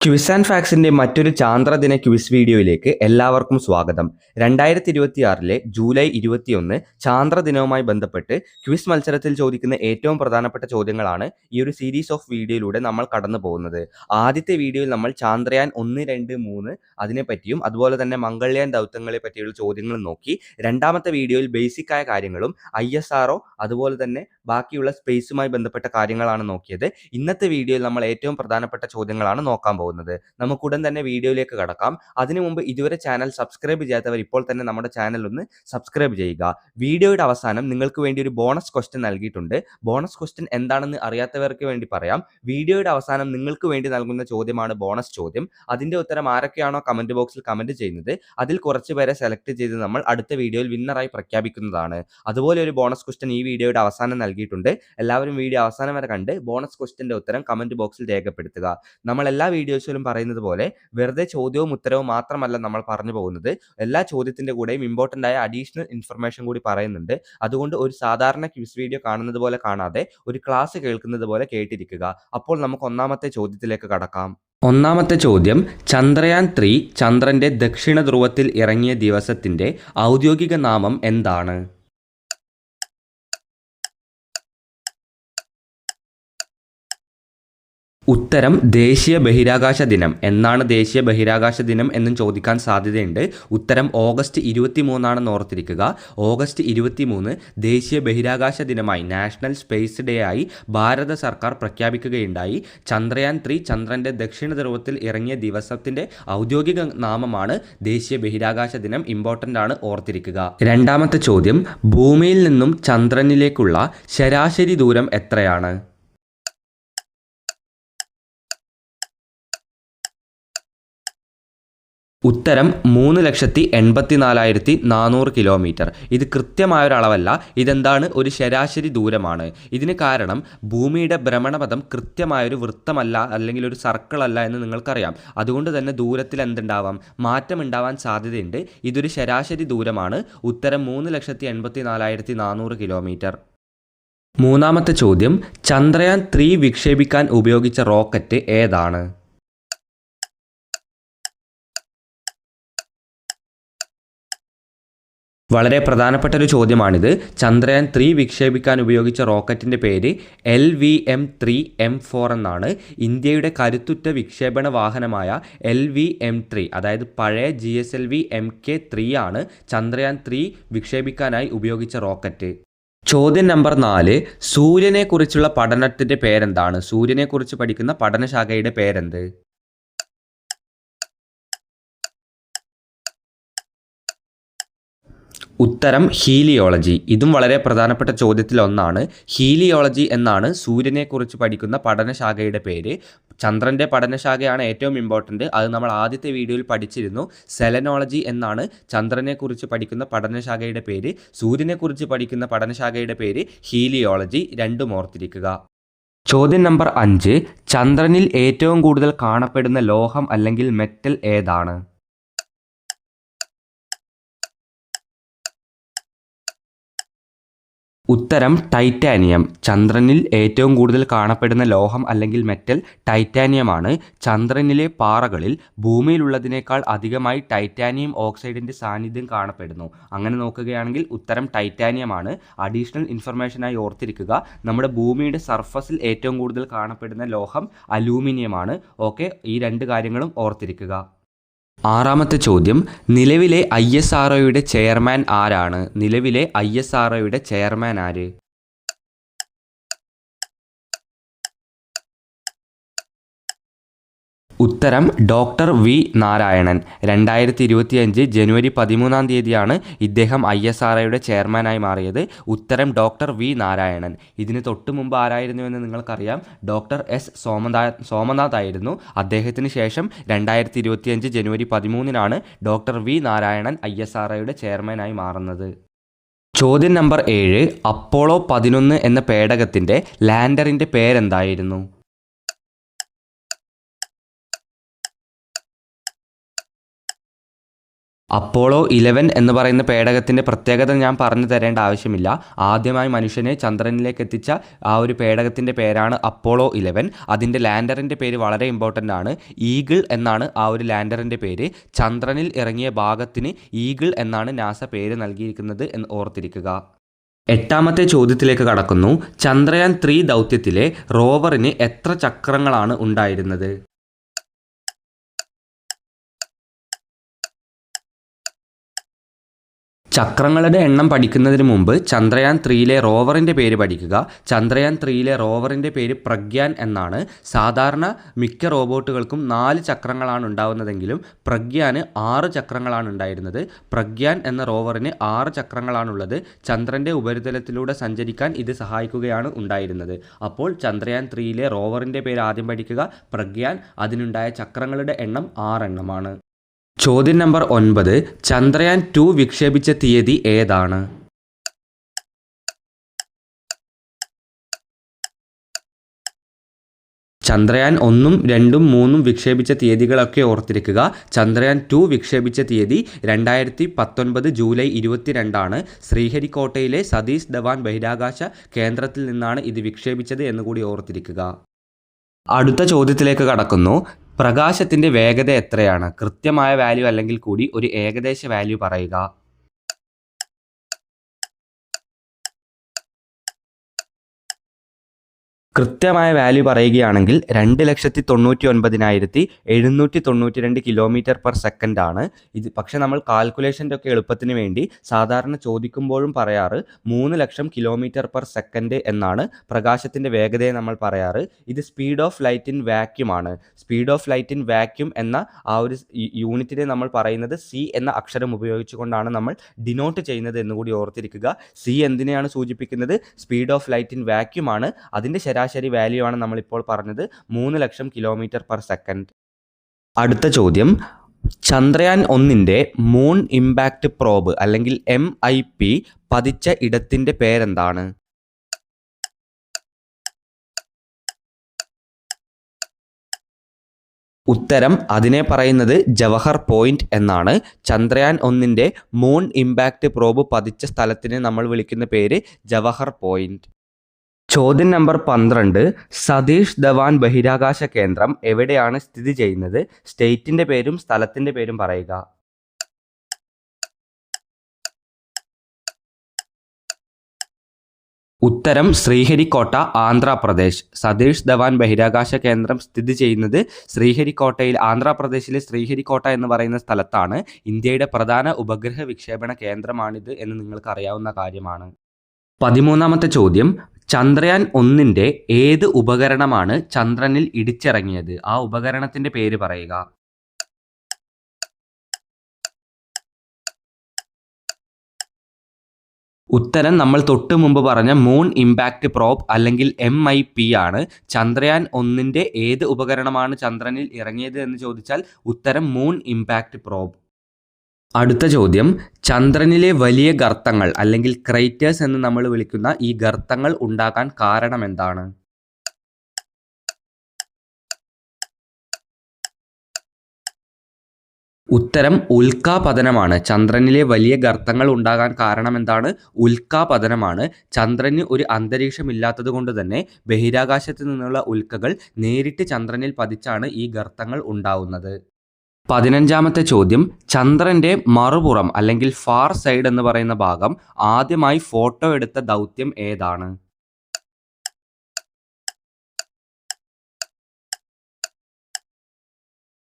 Quiz and ഫാക്സിന്റെ മറ്റൊരു ചാന്ദ്രദിന quiz വീഡിയോയിലേക്ക് എല്ലാവർക്കും സ്വാഗതം. 2026 ജൂലൈ 21 ചാന്ദ്രദിനവുമായി ബന്ധപ്പെട്ട് ക്വിസ് മത്സരത്തിൽ ചോദിക്കുന്ന ഏറ്റവും പ്രധാനപ്പെട്ട ചോദ്യങ്ങളാണ് ഈ ഒരു സീരീസ് ഓഫ് വീഡിയോയിലൂടെ നമ്മൾ കടന്നു പോകുന്നത്. ആദ്യത്തെ വീഡിയോയിൽ നമ്മൾ ചാന്ദ്രയാൻ 1, 2, 3 അതിനെപ്പറ്റിയും അതുപോലെ തന്നെ മംഗൾയാൻ ദൗത്യങ്ങളെ പറ്റിയുള്ള ചോദ്യങ്ങളും നോക്കി. രണ്ടാമത്തെ വീഡിയോയിൽ ബേസിക് ആയ കാര്യങ്ങളും ISRO അതുപോലെ തന്നെ ബാക്കിയുള്ള സ്പേസുമായി ബന്ധപ്പെട്ട കാര്യങ്ങളാണ് നോക്കിയത്. ഇന്നത്തെ വീഡിയോയിൽ നമ്മൾ ഏറ്റവും പ്രധാനപ്പെട്ട ചോദ്യങ്ങളാണ് നോക്കാൻ പോകുന്നത്. നമുക്കുടൻ തന്നെ വീഡിയോയിലേക്ക് കടക്കാം. അതിനു മുമ്പ് ഇതുവരെ ചാനൽ സബ്സ്ക്രൈബ് ചെയ്യാത്തവർ ഇപ്പോൾ തന്നെ നമ്മുടെ ചാനൽ ഒന്ന് സബ്സ്ക്രൈബ് ചെയ്യുക. വീഡിയോയുടെ അവസാനം നിങ്ങൾക്ക് വേണ്ടി ഒരു ബോണസ് ക്വസ്റ്റ്യൻ നൽകിയിട്ടുണ്ട്. ബോണസ് ക്വസ്റ്റ്യൻ എന്താണെന്ന് അറിയാത്തവർക്ക് വേണ്ടി പറയാം. വീഡിയോയുടെ അവസാനം നിങ്ങൾക്ക് വേണ്ടി നൽകുന്ന ചോദ്യമാണ് ബോണസ് ചോദ്യം. അതിന്റെ ഉത്തരം ആരൊക്കെയാണോ കമന്റ് ബോക്സിൽ കമന്റ് ചെയ്യുന്നത് അതിൽ കുറച്ച് പേരെ സെലക്ട് ചെയ്ത് നമ്മൾ അടുത്ത വീഡിയോയിൽ വിന്നറായി പ്രഖ്യാപിക്കുന്നതാണ്. അതുപോലെ ഒരു ബോണസ് ക്വസ്റ്റ്യൻ ഈ വീഡിയോയുടെ അവസാനം നൽകിയിട്ടുണ്ട്. എല്ലാവരും വീഡിയോ അവസാനം വരെ കണ്ട് ബോണസ് ക്വസ്റ്റ്യന്റെ ഉത്തരം കമന്റ് ബോക്സിൽ രേഖപ്പെടുത്തുക. നമ്മൾ എല്ലാ വീഡിയോസിലും പറയുന്നത് പോലെ വെറുതെ ചോദ്യവും ഉത്തരവും മാത്രമല്ല നമ്മൾ പറഞ്ഞു പോകുന്നത്. എല്ലാ ചോദ്യത്തിന്റെ കൂടെയും ഇമ്പോർട്ടന്റ് ആയ അഡീഷണൽ ഇൻഫർമേഷൻ കൂടി പറയുന്നുണ്ട്. അതുകൊണ്ട് ഒരു സാധാരണ ക്വിസ് വീഡിയോ കാണുന്നത് പോലെ കാണാതെ ഒരു ക്ലാസ് കേൾക്കുന്നത് പോലെ കേട്ടിരിക്കുക. അപ്പോൾ നമുക്ക് ഒന്നാമത്തെ ചോദ്യത്തിലേക്ക് കടക്കാം. ഒന്നാമത്തെ ചോദ്യം, ചന്ദ്രയാൻ 3 ചന്ദ്രന്റെ ദക്ഷിണ ധ്രുവത്തിൽ ഇറങ്ങിയ ദിവസത്തിന്റെ ഔദ്യോഗിക നാമം എന്താണ്? ഉത്തരം ദേശീയ ബഹിരാകാശ ദിനം. എന്നാണ് ദേശീയ ബഹിരാകാശ ദിനം എന്നും ചോദിക്കാൻ സാധ്യതയുണ്ട്. ഉത്തരം ഓഗസ്റ്റ് 23 ഓർത്തിരിക്കുക. ഓഗസ്റ്റ് 23 ദേശീയ ബഹിരാകാശ ദിനമായി നാഷണൽ സ്പേസ് ഡേ ആയി ഭാരത സർക്കാർ പ്രഖ്യാപിക്കുകയുണ്ടായി. ചന്ദ്രയാൻ 3 ചന്ദ്രന്റെ ദക്ഷിണ ധ്രുവത്തിൽ ഇറങ്ങിയ ദിവസത്തിന്റെ ഔദ്യോഗിക നാമമാണ് ദേശീയ ബഹിരാകാശ ദിനം. ഇമ്പോർട്ടൻ്റ് ആണ്, ഓർത്തിരിക്കുക. രണ്ടാമത്തെ ചോദ്യം, ഭൂമിയിൽ നിന്നും ചന്ദ്രനിലേക്കുള്ള ശരാശരി ദൂരം എത്രയാണ്? ഉത്തരം 3,84,400 കിലോമീറ്റർ. ഇത് കൃത്യമായൊരളവല്ല. ഇതെന്താണ്? ഒരു ശരാശരി ദൂരമാണ്. ഇതിന് കാരണം ഭൂമിയുടെ ഭ്രമണപഥം കൃത്യമായൊരു വൃത്തമല്ല, അല്ലെങ്കിൽ ഒരു സർക്കിൾ അല്ല എന്ന് നിങ്ങൾക്കറിയാം. അതുകൊണ്ട് തന്നെ ദൂരത്തിൽ എന്തുണ്ടാവാം? മാറ്റമുണ്ടാവാൻ സാധ്യതയുണ്ട്. ഇതൊരു ശരാശരി ദൂരമാണ്. ഉത്തരം 3,84,400 കിലോമീറ്റർ. മൂന്നാമത്തെ ചോദ്യം, ചന്ദ്രയാൻ 3 വിക്ഷേപിക്കാൻ ഉപയോഗിച്ച റോക്കറ്റ് ഏതാണ്? വളരെ പ്രധാനപ്പെട്ട ഒരു ചോദ്യമാണിത്. ചന്ദ്രയാൻ 3 വിക്ഷേപിക്കാൻ ഉപയോഗിച്ച റോക്കറ്റിൻ്റെ പേര് LVM-3M4 എന്നാണ്. ഇന്ത്യയുടെ കരുത്തുറ്റ വിക്ഷേപണ വാഹനമായ LVM-3, അതായത് പഴയ GSLV Mk3 ആണ് ചന്ദ്രയാൻ 3 വിക്ഷേപിക്കാനായി ഉപയോഗിച്ച റോക്കറ്റ്. ചോദ്യം നമ്പർ 4, സൂര്യനെക്കുറിച്ചുള്ള പഠനത്തിൻ്റെ പേരെന്താണ്? സൂര്യനെക്കുറിച്ച് പഠിക്കുന്ന പഠനശാഖയുടെ പേരെന്ത്? ഉത്തരം ഹീലിയോളജി. ഇതും വളരെ പ്രധാനപ്പെട്ട ചോദ്യത്തിൽ ഒന്നാണ്. ഹീലിയോളജി എന്നാണ് സൂര്യനെക്കുറിച്ച് പഠിക്കുന്ന പഠനശാഖയുടെ പേര്. ചന്ദ്രൻ്റെ പഠനശാഖയാണ് ഏറ്റവും ഇമ്പോർട്ടൻ്റ്. അത് നമ്മൾ ആദ്യത്തെ വീഡിയോയിൽ പഠിച്ചിരുന്നു. സെലനോളജി എന്നാണ് ചന്ദ്രനെക്കുറിച്ച് പഠിക്കുന്ന പഠനശാഖയുടെ പേര്. സൂര്യനെക്കുറിച്ച് പഠിക്കുന്ന പഠനശാഖയുടെ പേര് ഹീലിയോളജി. രണ്ടും ഓർത്തിരിക്കുക. ചോദ്യം നമ്പർ 5, ചന്ദ്രനിൽ ഏറ്റവും കൂടുതൽ കാണപ്പെടുന്ന ലോഹം അല്ലെങ്കിൽ മെറ്റൽ ഏതാണ്? ഉത്തരം ടൈറ്റാനിയം. ചന്ദ്രനിൽ ഏറ്റവും കൂടുതൽ കാണപ്പെടുന്ന ലോഹം അല്ലെങ്കിൽ മെറ്റൽ ടൈറ്റാനിയമാണ്. ചന്ദ്രനിലെ പാറകളിൽ ഭൂമിയിലുള്ളതിനേക്കാൾ അധികമായി ടൈറ്റാനിയം ഓക്സൈഡിൻ്റെ സാന്നിധ്യം കാണപ്പെടുന്നു. അങ്ങനെ നോക്കുകയാണെങ്കിൽ ഉത്തരം ടൈറ്റാനിയമാണ്. അഡീഷണൽ ഇൻഫർമേഷനായി ഓർത്തിരിക്കുക, നമ്മുടെ ഭൂമിയുടെ സർഫസിൽ ഏറ്റവും കൂടുതൽ കാണപ്പെടുന്ന ലോഹം അലൂമിനിയമാണ്. ഓക്കെ, ഈ രണ്ട് കാര്യങ്ങളും ഓർത്തിരിക്കുക. ആറാമത്തെ ചോദ്യം, നിലവിലെ ISROയുടെ ചെയർമാൻ ആരാണ്? നിലവിലെ ISROയുടെ ചെയർമാൻ ആര്? ഉത്തരം ഡോക്ടർ വി നാരായണൻ. 2025 ജനുവരി 13 ഇദ്ദേഹം ISROയുടെ ചെയർമാനായി മാറിയത്. ഉത്തരം ഡോക്ടർ വി നാരായണൻ. ഇതിന് തൊട്ട് മുമ്പ് ആരായിരുന്നുവെന്ന് നിങ്ങൾക്കറിയാം. ഡോക്ടർ എസ് സോമനാഥ് ആയിരുന്നു. അദ്ദേഹത്തിന് ശേഷം 2025 ജനുവരി 13 ഡോക്ടർ വി നാരായണൻ ISROയുടെ ചെയർമാനായി മാറുന്നത്. ചോദ്യം നമ്പർ 7, അപ്പോളോ 11 എന്ന പേടകത്തിൻ്റെ ലാൻഡറിൻ്റെ പേരെന്തായിരുന്നു? അപ്പോളോ 11 എന്ന് പറയുന്ന പേടകത്തിൻ്റെ പ്രത്യേകത ഞാൻ പറഞ്ഞു തരേണ്ട ആവശ്യമില്ല. ആദ്യമായി മനുഷ്യനെ ചന്ദ്രനിലേക്ക് എത്തിച്ച ആ ഒരു പേടകത്തിൻ്റെ പേരാണ് അപ്പോളോ 11. അതിൻ്റെ ലാൻഡറിൻ്റെ പേര് വളരെ ഇമ്പോർട്ടൻ്റ് ആണ്. ഈഗിൾ എന്നാണ് ആ ഒരു ലാൻഡറിൻ്റെ പേര്. ചന്ദ്രനിൽ ഇറങ്ങിയ ഭാഗത്തിന് ഈഗിൾ എന്നാണ് നാസ പേര് നൽകിയിരിക്കുന്നത് എന്ന് ഓർത്തിരിക്കുക. എട്ടാമത്തെ ചോദ്യത്തിലേക്ക് കടക്കുന്നു. ചന്ദ്രയാൻ 3 ദൗത്യത്തിലെ റോവറിന് എത്ര ചക്രങ്ങളാണ് ഉണ്ടായിരുന്നത്? ചക്രങ്ങളുടെ എണ്ണം പഠിക്കുന്നതിന് മുമ്പ് ചന്ദ്രയാൻ 3ലെ റോവറിൻ്റെ പേര് പഠിക്കുക. ചന്ദ്രയാൻ 3ലെ റോവറിൻ്റെ പേര് പ്രഗ്യാൻ എന്നാണ്. സാധാരണ മിക്ക റോബോട്ടുകൾക്കും 4 ചക്രങ്ങളാണ് ഉണ്ടാവുന്നതെങ്കിലും പ്രഗ്യാന് 6 ചക്രങ്ങളാണ് ഉണ്ടായിരുന്നത്. പ്രഗ്യാൻ എന്ന റോവറിന് 6 ചക്രങ്ങളാണുള്ളത്. ചന്ദ്രൻ്റെ ഉപരിതലത്തിലൂടെ സഞ്ചരിക്കാൻ ഇത് സഹായിക്കുകയാണ് ഉണ്ടായിരുന്നത്. അപ്പോൾ ചന്ദ്രയാൻ 3ലെ റോവറിൻ്റെ പേര് ആദ്യം പഠിക്കുക. പ്രഗ്യാൻ. അതിനുണ്ടായ ചക്രങ്ങളുടെ എണ്ണം 6 എണ്ണമാണ്. ചോദ്യം നമ്പർ 9. ചന്ദ്രയാൻ 2 വിക്ഷേപിച്ച തീയതി ഏതാണ്? ചന്ദ്രയാൻ 1ഉം 2ഉം 3ഉം വിക്ഷേപിച്ച തീയതികളൊക്കെ ഓർത്തിരിക്കുക. ചന്ദ്രയാൻ 2 വിക്ഷേപിച്ച തീയതി 2019 ജൂലൈ 22 ശ്രീഹരിക്കോട്ടയിലെ സതീഷ് ധവാൻ ബഹിരാകാശ കേന്ദ്രത്തിൽ നിന്നാണ് ഇത് വിക്ഷേപിച്ചത് എന്നുകൂടി ഓർത്തിരിക്കുക. അടുത്ത ചോദ്യത്തിലേക്ക് കടക്കുന്നു. പ്രകാശത്തിൻ്റെ വേഗത എത്രയാണ്? കൃത്യമായ വാല്യൂ അല്ലെങ്കിൽ കൂടി ഒരു ഏകദേശ വാല്യൂ പറയുക. കൃത്യമായ വാല്യൂ പറയുകയാണെങ്കിൽ 2,99,792 km/s ആണ് ഇത്. പക്ഷെ നമ്മൾ കാൽക്കുലേഷൻ്റെ ഒക്കെ എളുപ്പത്തിന് വേണ്ടി സാധാരണ ചോദിക്കുമ്പോഴും പറയാറ് 3,00,000 km/s എന്നാണ് പ്രകാശത്തിൻ്റെ വേഗതയെ നമ്മൾ പറയാറ്. ഇത് speed of light in vacuum ആണ്. Speed of light in vacuum എന്ന ആ ഒരു യൂണിറ്റിനെ നമ്മൾ പറയുന്നത് സി എന്ന അക്ഷരം ഉപയോഗിച്ചുകൊണ്ടാണ് നമ്മൾ ഡിനോട്ട് ചെയ്യുന്നത് എന്നുകൂടി ഓർത്തിരിക്കുക. സി എന്തിനെയാണ് സൂചിപ്പിക്കുന്നത്? Speed of light in vacuum ആണ്. അതിൻ്റെ ശരാശരി വാല്യൂ ആണ് നമ്മളിപ്പോൾ പറഞ്ഞത് 3,00,000 km/s. അടുത്ത ചോദ്യം. ചന്ദ്രയാൻ 1ൻ്റെ മൂൺ ഇമ്പാക്റ്റ് പ്രോബ് അല്ലെങ്കിൽ MIP പതിച്ച ഇടത്തിൻ്റെ പേരെന്താണ്? ഉത്തരം അതിനെ പറയുന്നത് ജവഹർ പോയിന്റ് എന്നാണ്. ചന്ദ്രയാൻ 1ൻ്റെ മൂൺ ഇമ്പാക്റ്റ് പ്രോബ് പതിച്ച സ്ഥലത്തിന് നമ്മൾ വിളിക്കുന്ന പേര് ജവഹർ പോയിന്റ്. ചോദ്യം നമ്പർ 12. സതീഷ് ധവാൻ ബഹിരാകാശ കേന്ദ്രം എവിടെയാണ് സ്ഥിതി ചെയ്യുന്നത്? സ്റ്റേറ്റിൻ്റെ പേരും സ്ഥലത്തിൻ്റെ പേരും പറയുക. ഉത്തരം ശ്രീഹരിക്കോട്ട, ആന്ധ്രാപ്രദേശ്. സതീഷ് ധവാൻ ബഹിരാകാശ കേന്ദ്രം സ്ഥിതി ചെയ്യുന്നത് ശ്രീഹരിക്കോട്ടയിൽ, ആന്ധ്രാപ്രദേശിലെ ശ്രീഹരിക്കോട്ട എന്ന് പറയുന്ന സ്ഥലത്താണ്. ഇന്ത്യയുടെ പ്രധാന ഉപഗ്രഹ വിക്ഷേപണ കേന്ദ്രമാണിത് എന്ന് നിങ്ങൾക്ക് അറിയാവുന്ന കാര്യമാണ്. 13ാമത്തെ ചോദ്യം. ചന്ദ്രയാൻ 1ൻ്റെ ഏത് ഉപകരണമാണ് ചന്ദ്രനിൽ ഇടിച്ചിറങ്ങിയത്? ആ ഉപകരണത്തിൻ്റെ പേര് പറയുക. ഉത്തരം നമ്മൾ തൊട്ട് മുമ്പ് പറഞ്ഞ മൂൺ ഇമ്പാക്റ്റ് പ്രോബ് അല്ലെങ്കിൽ MIP ആണ്. ചന്ദ്രയാൻ 1ൻ്റെ ഏത് ഉപകരണമാണ് ചന്ദ്രനിൽ ഇറങ്ങിയത് എന്ന് ചോദിച്ചാൽ ഉത്തരം മൂൺ ഇമ്പാക്റ്റ് പ്രോബ്. അടുത്ത ചോദ്യം. ചന്ദ്രനിലെ വലിയ ഗർത്തങ്ങൾ അല്ലെങ്കിൽ ക്രൈറ്റേഴ്സ് എന്ന് നമ്മൾ വിളിക്കുന്ന ഈ ഗർത്തങ്ങൾ ഉണ്ടാകാൻ കാരണമെന്താണ്? ഉത്തരം ഉൽക്കാപതനമാണ്. ചന്ദ്രനിലെ വലിയ ഗർത്തങ്ങൾ ഉണ്ടാകാൻ കാരണമെന്താണ്? ഉൽക്കാപതനമാണ്. ചന്ദ്രന് ഒരു അന്തരീക്ഷമില്ലാത്തത് കൊണ്ട് തന്നെ ബഹിരാകാശത്ത് നിന്നുള്ള ഉൽക്കകൾ നേരിട്ട് ചന്ദ്രനിൽ പതിച്ചാണ് ഈ ഗർത്തങ്ങൾ ഉണ്ടാവുന്നത്. 15ാമത്തെ ചോദ്യം. ചന്ദ്രൻ്റെ മറുപുറം അല്ലെങ്കിൽ ഫാർ സൈഡ് എന്ന് പറയുന്ന ഭാഗം ആദ്യമായി ഫോട്ടോ എടുത്ത ദൗത്യം ഏതാണ്?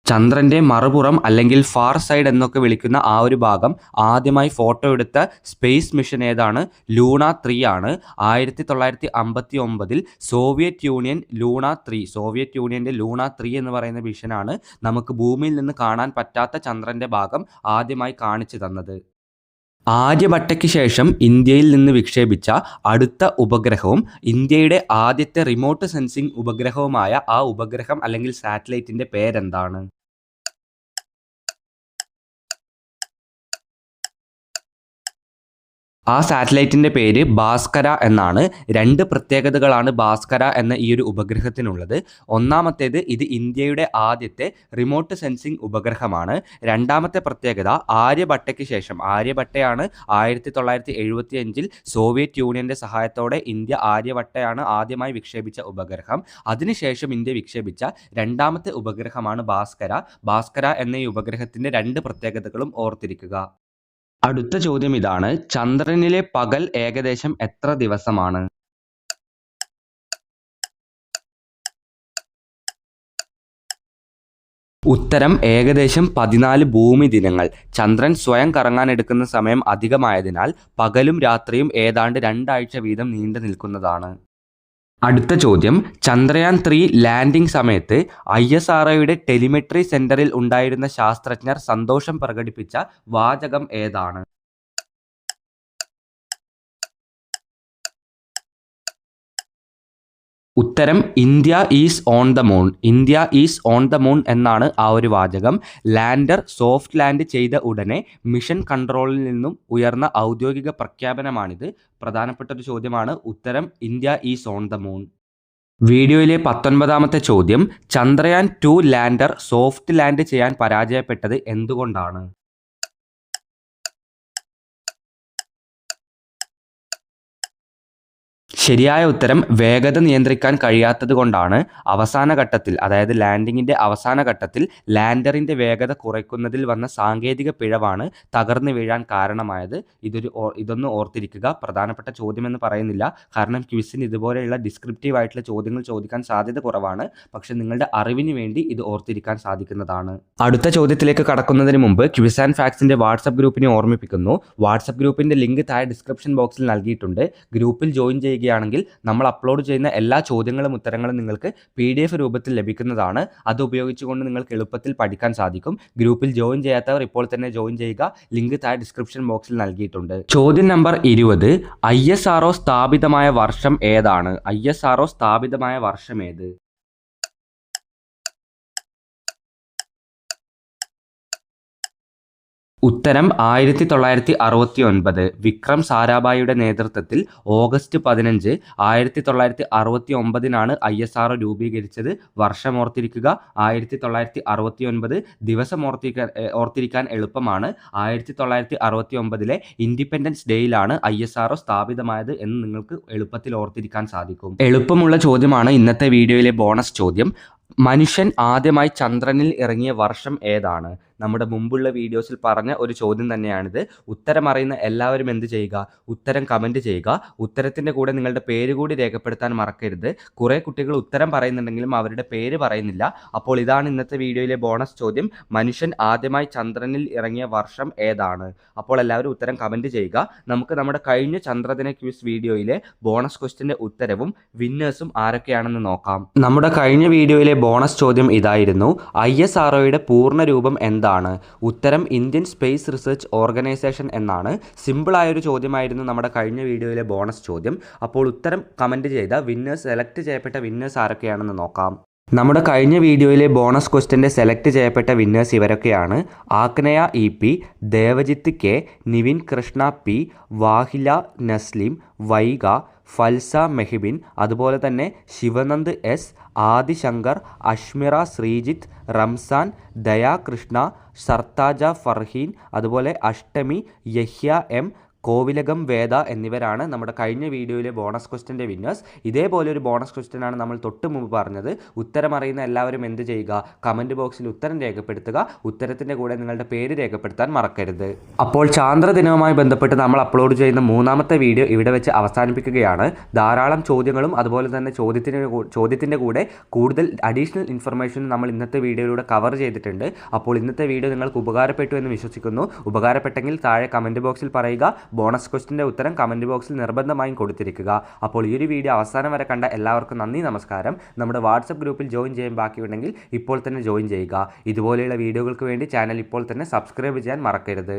ചന്ദ്രൻ്റെ മറുപുറം അല്ലെങ്കിൽ ഫാർ സൈഡ് എന്നൊക്കെ വിളിക്കുന്ന ആ ഒരു ഭാഗം ആദ്യമായി ഫോട്ടോ എടുത്ത സ്പേസ് മിഷൻ ഏതാണ്? ലൂണ 3 ആണ്. 1959 സോവിയറ്റ് യൂണിയൻ്റെ ലൂണ 3 എന്ന് പറയുന്ന മിഷനാണ് നമുക്ക് ഭൂമിയിൽ നിന്ന് കാണാൻ പറ്റാത്ത ചന്ദ്രൻ്റെ ഭാഗം ആദ്യമായി കാണിച്ചു തന്നത്. ആര്യഭട്ടയ്ക്ക് ശേഷം ഇന്ത്യയിൽ നിന്ന് വിക്ഷേപിച്ച അടുത്ത ഉപഗ്രഹവും ഇന്ത്യയുടെ ആദ്യത്തെ റിമോട്ട് സെൻസിംഗ് ഉപഗ്രഹവുമായ ആ ഉപഗ്രഹം അല്ലെങ്കിൽ സാറ്റലൈറ്റിൻ്റെ പേരെന്താണ്? ആ സാറ്റലൈറ്റിൻ്റെ പേര് ഭാസ്കര എന്നാണ്. 2 പ്രത്യേകതകളാണ് ഭാസ്കര എന്ന ഈ ഒരു ഉപഗ്രഹത്തിനുള്ളത്. ഒന്നാമത്തേത് ഇത് ഇന്ത്യയുടെ ആദ്യത്തെ റിമോട്ട് സെൻസിംഗ് ഉപഗ്രഹമാണ്. രണ്ടാമത്തെ പ്രത്യേകത ആര്യഭട്ടയ്ക്ക് ശേഷം, ആര്യഭട്ടയാണ് 1975 സോവിയറ്റ് യൂണിയൻ്റെ സഹായത്തോടെ ഇന്ത്യ ആര്യഭട്ടയാണ് ആദ്യമായി വിക്ഷേപിച്ച ഉപഗ്രഹം. അതിനുശേഷം ഇന്ത്യ വിക്ഷേപിച്ച രണ്ടാമത്തെ ഉപഗ്രഹമാണ് ഭാസ്കര. ഭാസ്കര എന്ന ഈ ഉപഗ്രഹത്തിൻ്റെ 2 പ്രത്യേകതകളും ഓർത്തിരിക്കുക. അടുത്ത ചോദ്യം ഇതാണ്: ചന്ദ്രനിലെ പകൽ ഏകദേശം എത്ര ദിവസമാണ്? ഉത്തരം ഏകദേശം 14 ഭൂമി ദിനങ്ങൾ. ചന്ദ്രൻ സ്വയം കറങ്ങാനെടുക്കുന്ന സമയം അധികമായതിനാൽ പകലും രാത്രിയും ഏതാണ്ട് 2 ആഴ്ച വീതം നീണ്ടു നിൽക്കുന്നതാണ്. അടുത്ത ചോദ്യം: ചന്ദ്രയാൻ 3 ലാൻഡിംഗ് സമയത്ത് ISROയുടെ ടെലിമെട്രി സെന്ററിൽ ഉണ്ടായിരുന്ന ശാസ്ത്രജ്ഞർ സന്തോഷം പ്രകടിപ്പിച്ച വാചകം ഏതാണ്? ഉത്തരം India is on the moon. India is on the moon എന്നാണ് ആ ഒരു വാചകം. ലാൻഡർ സോഫ്റ്റ് ലാൻഡ് ചെയ്ത ഉടനെ മിഷൻ കൺട്രോളിൽ നിന്നും ഉയർന്ന ഔദ്യോഗിക പ്രഖ്യാപനമാണിത്. പ്രധാനപ്പെട്ട ഒരു ചോദ്യമാണ്. ഉത്തരം India is on the moon. വീഡിയോയിലെ 19ാമത്തെ ചോദ്യം: ചന്ദ്രയാൻ 2 ലാൻഡർ സോഫ്റ്റ് ലാൻഡ് ചെയ്യാൻ പരാജയപ്പെട്ടത് എന്തുകൊണ്ടാണ്? ശരിയായ ഉത്തരം വേഗത നിയന്ത്രിക്കാൻ കഴിയാത്തത് കൊണ്ടാണ്. അവസാന ഘട്ടത്തിൽ, അതായത് ലാൻഡിങ്ങിൻ്റെ അവസാന ഘട്ടത്തിൽ ലാൻഡറിൻ്റെ വേഗത കുറയ്ക്കുന്നതിൽ വന്ന സാങ്കേതിക പിഴവാണ് തകർന്നു വീഴാൻ കാരണമായത്. ഇതൊന്ന് ഓർത്തിരിക്കുക. പ്രധാനപ്പെട്ട ചോദ്യമെന്ന് പറയുന്നില്ല, കാരണം ക്വിസിന് ഇതുപോലെയുള്ള ഡിസ്ക്രിപ്റ്റീവ് ആയിട്ടുള്ള ചോദ്യങ്ങൾ ചോദിക്കാൻ സാധ്യത കുറവാണ്. പക്ഷേ നിങ്ങളുടെ അറിവിന് വേണ്ടി ഇത് ഓർത്തിരിക്കാൻ സാധിക്കുന്നതാണ്. അടുത്ത ചോദ്യത്തിലേക്ക് കടക്കുന്നതിന് മുമ്പ് ക്വിസ് ആൻഡ് ഫാക്ട്സിൻ്റെ വാട്സപ്പ് ഗ്രൂപ്പിനെ ഓർമ്മിപ്പിക്കുന്നു. വാട്സപ്പ് ഗ്രൂപ്പിൻ്റെ ലിങ്ക് താഴെ ഡിസ്ക്രിപ്ഷൻ ബോക്സിൽ നൽകിയിട്ടുണ്ട്. ഗ്രൂപ്പിൽ ജോയിൻ ചെയ്യുകയാണെങ്കിൽ നമ്മൾ അപ്ലോഡ് ചെയ്യുന്ന എല്ലാ ചോദ്യങ്ങളും ഉത്തരങ്ങളും നിങ്ങൾക്ക് PDF രൂപത്തിൽ ലഭിക്കുന്നതാണ്. അത് ഉപയോഗിച്ചുകൊണ്ട് നിങ്ങൾക്ക് എളുപ്പത്തിൽ പഠിക്കാൻ സാധിക്കും. ഗ്രൂപ്പിൽ ജോയിൻ ചെയ്യാത്തവർ ഇപ്പോൾ തന്നെ ജോയിൻ ചെയ്യുക. ലിങ്ക് താഴെ ഡിസ്ക്രിപ്ഷൻ ബോക്സിൽ നൽകിയിട്ടുണ്ട്. ചോദ്യം നമ്പർ 20: ISRO സ്ഥാപിതമായ വർഷം ഏതാണ്? ISRO സ്ഥാപിതമായ വർഷം ഏത്? ഉത്തരം 1969. വിക്രം സാരാഭായിയുടെ നേതൃത്വത്തിൽ ഓഗസ്റ്റ് 15, 1969 ISRO രൂപീകരിച്ചത്. വർഷം ഓർത്തിരിക്കുക 1969. ദിവസം ഓർത്തിരിക്കാൻ എളുപ്പമാണ്. 1969 ഇൻഡിപെൻഡൻസ് ഡേയിലാണ് ISRO സ്ഥാപിതമായത് എന്ന് നിങ്ങൾക്ക് എളുപ്പത്തിൽ ഓർത്തിരിക്കാൻ സാധിക്കും. എളുപ്പമുള്ള ചോദ്യമാണ് ഇന്നത്തെ വീഡിയോയിലെ ബോണസ് ചോദ്യം. മനുഷ്യൻ ആദ്യമായി ചന്ദ്രനിൽ ഇറങ്ങിയ വർഷം ഏതാണ്? നമ്മുടെ മുമ്പുള്ള വീഡിയോസിൽ പറഞ്ഞ ഒരു ചോദ്യം തന്നെയാണിത്. ഉത്തരം അറിയുന്ന എല്ലാവരും എന്ത് ചെയ്യുക? ഉത്തരം കമൻറ്റ് ചെയ്യുക. ഉത്തരത്തിൻ്റെ കൂടെ നിങ്ങളുടെ പേര് കൂടി രേഖപ്പെടുത്താൻ മറക്കരുത്. കുറേ കുട്ടികൾ ഉത്തരം പറയുന്നുണ്ടെങ്കിലും അവരുടെ പേര് പറയുന്നില്ല. അപ്പോൾ ഇതാണ് ഇന്നത്തെ വീഡിയോയിലെ ബോണസ് ചോദ്യം: മനുഷ്യൻ ആദ്യമായി ചന്ദ്രനിൽ ഇറങ്ങിയ വർഷം ഏതാണ്? അപ്പോൾ എല്ലാവരും ഉത്തരം കമൻറ്റ് ചെയ്യുക. നമുക്ക് നമ്മുടെ കഴിഞ്ഞ ചന്ദ്രദിന ക്വിസ് വീഡിയോയിലെ ബോണസ് ക്വസ്റ്റ്യൻ്റെ ഉത്തരവും വിന്നേഴ്സും ആരൊക്കെയാണെന്ന് നോക്കാം. നമ്മുടെ കഴിഞ്ഞ വീഡിയോയിലെ ബോണസ് ചോദ്യം ഇതായിരുന്നു: ISROയുടെ പൂർണ്ണ രൂപം എന്താണ്? ഉത്തരം ഇന്ത്യൻ സ്പേസ് റിസർച്ച് ഓർഗനൈസേഷൻ എന്നാണ്. സിമ്പിളായൊരു ചോദ്യമായിരുന്നു നമ്മുടെ കഴിഞ്ഞ വീഡിയോയിലെ ബോണസ് ചോദ്യം. അപ്പോൾ ഉത്തരം കമൻറ്റ് ചെയ്ത വിന്നേഴ്സ്, സെലക്ട് ചെയ്യപ്പെട്ട വിന്നേഴ്സ് ആരൊക്കെയാണെന്ന് നോക്കാം. നമ്മുടെ കഴിഞ്ഞ വീഡിയോയിലെ ബോണസ് ക്വസ്റ്റ്യൻ്റെ സെലക്ട് ചെയ്യപ്പെട്ട വിന്നേഴ്സ് ഇവരൊക്കെയാണ്: ആഗ്നയ EP, Devajit K, Nivin Krishna P, വാഹില Nazim, Vaiga, ഫൽസ മെഹിബിൻ, അതുപോലെ തന്നെ ശിവനന്ദ് S, ആദിശങ്കർ, അഷ്മിറ ശ്രീജിത്ത്, റംസാൻ, ദയാകൃഷ്ണ, സർത്താജ ഫർഹീൻ, അതുപോലെ അഷ്ടമി, യഹ്യ M, കോവിലകം വേദ എന്നിവരാണ് നമ്മുടെ കഴിഞ്ഞ വീഡിയോയിലെ ബോണസ് ക്വസ്റ്റ്യൻ്റെ വിന്നേഴ്സ്. ഇതേപോലെ ഒരു ബോണസ് ക്വസ്റ്റ്യനാണ് നമ്മൾ തൊട്ട് മുമ്പ് പറഞ്ഞത്. ഉത്തരം അറിയുന്ന എല്ലാവരും എന്ത് ചെയ്യുക? കമൻറ്റ് ബോക്സിൽ ഉത്തരം രേഖപ്പെടുത്തുക. ഉത്തരത്തിൻ്റെ കൂടെ നിങ്ങളുടെ പേര് രേഖപ്പെടുത്താൻ മറക്കരുത്. അപ്പോൾ ചാന്ദ്രദിനവുമായി ബന്ധപ്പെട്ട് നമ്മൾ അപ്ലോഡ് ചെയ്യുന്ന 3ാമത്തെ വീഡിയോ ഇവിടെ വെച്ച് അവസാനിപ്പിക്കുകയാണ്. ധാരാളം ചോദ്യങ്ങളും അതുപോലെ തന്നെ ചോദ്യത്തിൻ്റെ കൂടെ കൂടുതൽ അഡീഷണൽ ഇൻഫർമേഷനും നമ്മൾ ഇന്നത്തെ വീഡിയോയിലൂടെ കവർ ചെയ്തിട്ടുണ്ട്. അപ്പോൾ ഇന്നത്തെ വീഡിയോ നിങ്ങൾക്ക് ഉപകാരപ്പെട്ടു എന്ന് വിശ്വസിക്കുന്നു. ഉപകാരപ്പെട്ടെങ്കിൽ താഴെ കമൻറ്റ് ബോക്സിൽ പറയുക. ബോണസ് ക്വസ്റ്റ്യൻ്റെ ഉത്തരം കമൻറ്റ് ബോക്സിൽ നിർബന്ധമായും കൊടുത്തിരിക്കുക. അപ്പോൾ ഈ ഒരു വീഡിയോ അവസാനം വരെ കണ്ട എല്ലാവർക്കും നന്ദി, നമസ്കാരം. നമ്മുടെ വാട്സപ്പ് ഗ്രൂപ്പിൽ ജോയിൻ ചെയ്യാൻ ബാക്കിയുണ്ടെങ്കിൽ ഇപ്പോൾ തന്നെ ജോയിൻ ചെയ്യുക. ഇതുപോലെയുള്ള വീഡിയോകൾക്ക് വേണ്ടി ചാനൽ ഇപ്പോൾ തന്നെ സബ്സ്ക്രൈബ് ചെയ്യാൻ മറക്കരുത്.